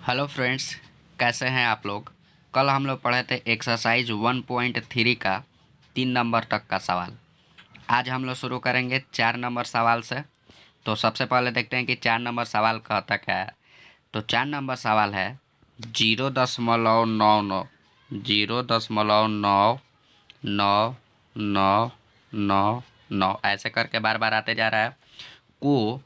Hello friends, कैसे हैं आप लोग। कल हम लोग पढ़े थे एक्सरसाइज 1.3 का 3 नंबर तक का सवाल। आज हम लोग शुरू करेंगे 4 नंबर सवाल से। तो सबसे पहले देखते हैं कि 4 नंबर सवाल कहता क्या है। तो 4 नंबर सवाल है 0.99 0.999999 ऐसे करके बार बार आते जा रहा है को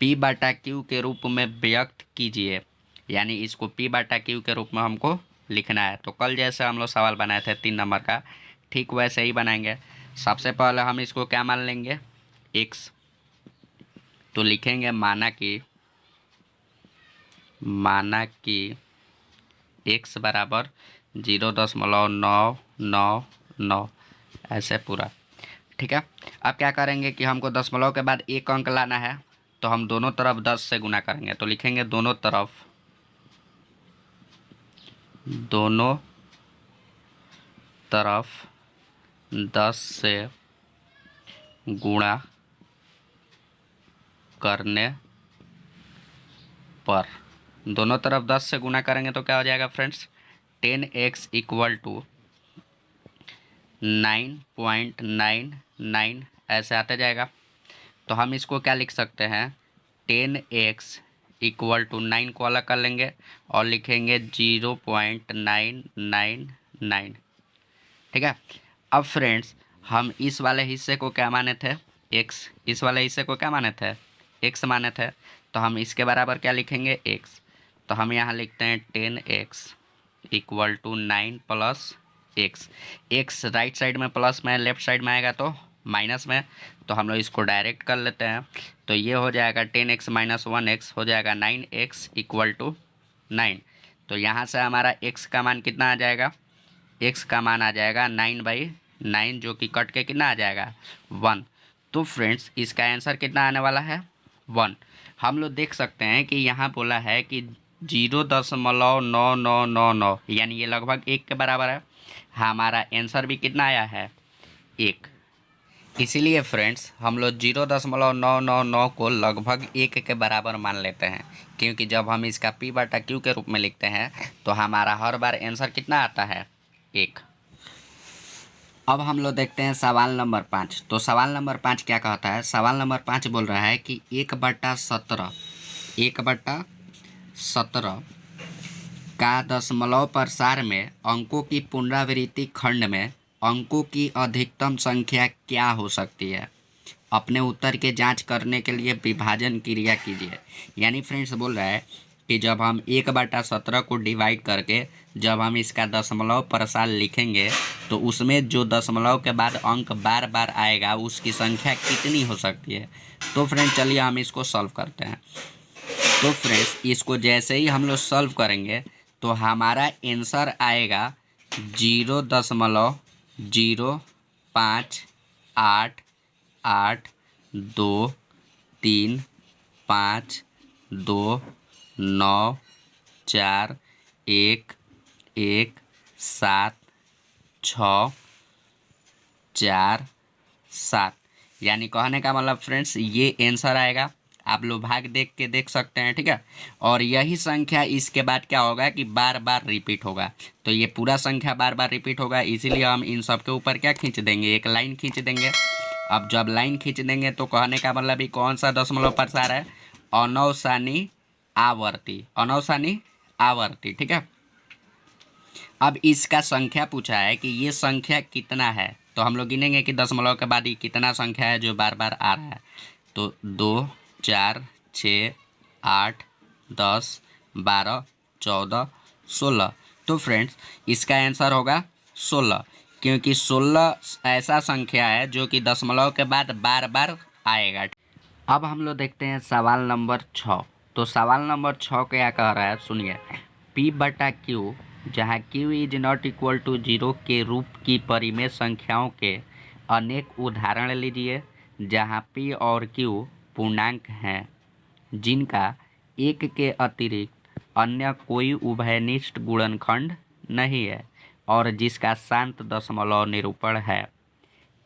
P/Q के रूप में व्यक्त कीजिए। यानी इसको P/Q के रूप में हमको लिखना है। तो कल जैसे हम लोग सवाल बनाए थे 3 नंबर का, ठीक वैसे ही बनाएंगे। सबसे पहले हम इसको क्या मान लेंगे, x। तो लिखेंगे माना कि x बराबर 0.999 ऐसे पूरा। ठीक है। अब क्या करेंगे कि हमको दशमलव के बाद एक अंक लाना है, तो हम दोनों तरफ 10 से गुना करेंगे। तो लिखेंगे दोनों तरफ 10 से गुणा करने पर, दोनों तरफ 10 से गुना करेंगे तो क्या हो जाएगा फ्रेंड्स, 10x इक्वल टू 9.99 ऐसे आते जाएगा। तो हम इसको क्या लिख सकते हैं, 10x इक्वल टू 9 को अलग कर लेंगे और लिखेंगे 0.999। ठीक है। अब फ्रेंड्स हम इस वाले हिस्से को क्या माने थे, x। इस वाले हिस्से को क्या माने थे, x माने थे। तो हम इसके बराबर क्या लिखेंगे, x। तो हम यहाँ लिखते हैं 10x equal to 9 plus x। x right side में प्लस में, लेफ्ट साइड में आएगा तो माइनस में। तो हम लोग इसको डायरेक्ट कर लेते हैं। तो ये हो जाएगा 10x माइनस 1x हो जाएगा 9x इक्वल टू 9। तो यहाँ से हमारा x का मान कितना आ जाएगा, x का मान आ जाएगा 9/9, जो कि कट के कितना आ जाएगा 1। तो फ्रेंड्स इसका आंसर कितना आने वाला है 1। हम लोग देख सकते हैं कि यहाँ बोला है कि 0.9999, यानी ये लगभग 1 के बराबर है। हमारा आंसर भी कितना आया है 1। इसीलिए फ्रेंड्स हम लोग 0.999 को लगभग 1 के बराबर मान लेते हैं, क्योंकि जब हम इसका P/Q के रूप में लिखते हैं तो हमारा हर बार आंसर कितना आता है 1। अब हम लोग देखते हैं सवाल नंबर 5। तो सवाल नंबर 5 क्या कहता है, सवाल नंबर 5 बोल रहा है कि 1/17 का दशमलव प्रसार में अंकों की पुनरावृत्ति खंड में अंकों की अधिकतम संख्या क्या हो सकती है। अपने उत्तर के जांच करने के लिए विभाजन क्रिया कीजिए। यानी फ्रेंड्स बोल रहा है कि जब हम 1/17 को डिवाइड करके जब हम इसका दशमलव प्रसार लिखेंगे तो उसमें जो दशमलव के बाद अंक बार बार आएगा उसकी संख्या कितनी हो सकती है। तो फ्रेंड्स चलिए हम इसको सॉल्व करते हैं। तो फ्रेंड्स इसको जैसे ही हम लोग सॉल्व करेंगे तो हमारा आंसर आएगा 0.582 3 5 2 9 4 1 1 7 6 4 7। यानी कहने का मतलब फ्रेंड्स ये आंसर आएगा। आप लोग भाग देख के देख सकते हैं। ठीक है। और यही संख्या इसके बाद क्या होगा कि बार बार रिपीट होगा। तो ये पूरा संख्या बार बार रिपीट होगा, इसीलिए हम इन सब के ऊपर क्या खींच देंगे, एक लाइन खींच देंगे। अब जब लाइन खींच देंगे तो कहने का मतलब ये कौन सा दशमलव प्रसार है, अनौसानी आवर्ती। ठीक है। अब इसका संख्या पूछा है कि ये संख्या कितना है। तो हम लोग गिनेंगे कि दशमलव के बाद ये कितना संख्या है जो बार बार आ रहा है। तो 2 4 6 8 10 12 14 16। तो फ्रेंड्स इसका आंसर होगा 16, क्योंकि 16 ऐसा संख्या है जो कि दशमलव के बाद बार बार आएगा। अब हम लोग देखते हैं सवाल नंबर 6। तो सवाल नंबर 6 क्या कह रहा है, सुनिए। P/Q जहाँ Q is not equal to 0 के रूप की परिमेय संख्याओं के अनेक उदाहरण लीजिए जहाँ P और Q पूर्णांक हैं जिनका 1 के अतिरिक्त अन्य कोई उभयनिष्ठ गुणनखंड नहीं है और जिसका शांत दशमलव निरूपण है।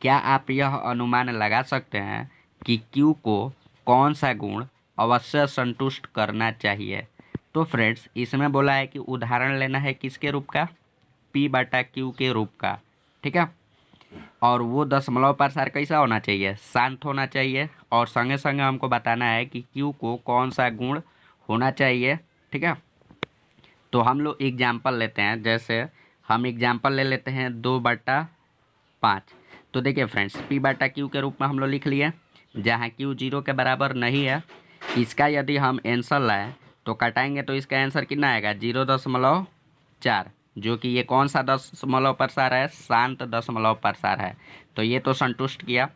क्या आप यह अनुमान लगा सकते हैं कि Q को कौन सा गुण अवश्य संतुष्ट करना चाहिए। तो फ्रेंड्स इसमें बोला है कि उदाहरण लेना है किसके रूप का, P/Q के रूप का, ठीक है। और वो दशमलव प्रसार कैसा होना चाहिए, शांत होना चाहिए। और संगे संगे हमको बताना है कि Q को कौन सा गुण होना चाहिए, ठीक है। तो हम लोग एग्जाम्पल लेते हैं, जैसे हम एग्जाम्पल ले लेते हैं 2/5। तो देखिए फ्रेंड्स P/Q के रूप में हम लोग लिख लिए, जहाँ Q 0 के बराबर नहीं है। इसका यदि हम आंसर लाएँ तो कटाएंगे तो इसका आंसर कितना आएगा, 0.4, जो कि ये कौन सा दशमलव प्रसार है, शांत दशमलव प्रसार है। तो ये तो संतुष्ट किया।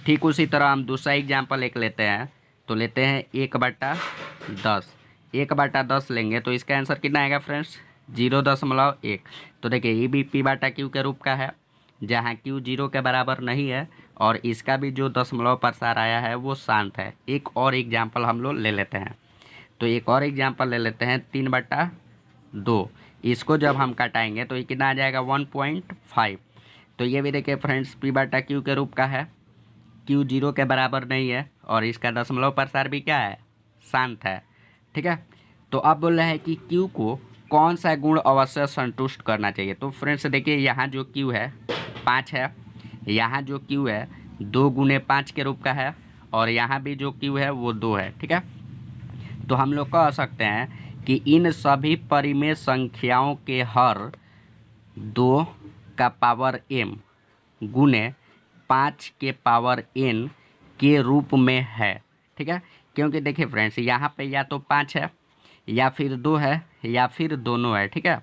ठीक उसी तरह हम दूसरा एग्जाम्पल एक लेते हैं, तो लेते हैं 1/10। 1/10 लेंगे तो इसका आंसर कितना आएगा फ्रेंड्स, 0.1। तो देखिए ये भी P/Q के रूप का है, जहाँ Q 0 के बराबर नहीं है और इसका भी जो दशमलव प्रसार आया है वो शांत है। एक और एग्जाम्पल हम लोग ले लेते हैं, तो एक और एग्जाम्पल ले लेते हैं 3/2। इसको जब हम कटाएंगे तो ये कितना आ जाएगा, 1.5। तो ये भी देखिए फ्रेंड्स P/Q के रूप का है, Q 0 के बराबर नहीं है और इसका दशमलव प्रसार भी क्या है, शांत है, ठीक है। तो अब बोल रहा है कि Q को कौन सा गुण अवश्य संतुष्ट करना चाहिए। तो फ्रेंड्स देखिए यहाँ जो Q है 5 है, यहाँ जो Q है 2x5 के रूप का है, और यहाँ भी जो Q है वो 2 है, ठीक है। तो हम लोग कह सकते हैं कि इन सभी परिमेय संख्याओं के हर 2m गुने 5n के रूप में है, ठीक है। क्योंकि देखिए फ्रेंड्स यहाँ पे या तो 5 है या फिर 2 है या फिर दोनों है, ठीक है।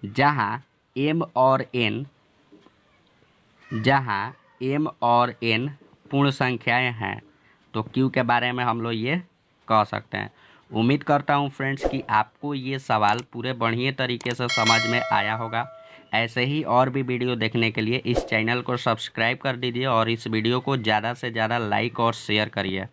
जहाँ m और n पूर्ण संख्याएं हैं तो Q के बारे में हम लोग ये कह सकते हैं। उम्मीद करता हूँ फ्रेंड्स कि आपको ये सवाल पूरे बढ़िया तरीके से समझ में आया होगा। ऐसे ही और भी वीडियो देखने के लिए इस चैनल को सब्सक्राइब कर दीजिए और इस वीडियो को ज़्यादा से ज़्यादा लाइक और शेयर करिए।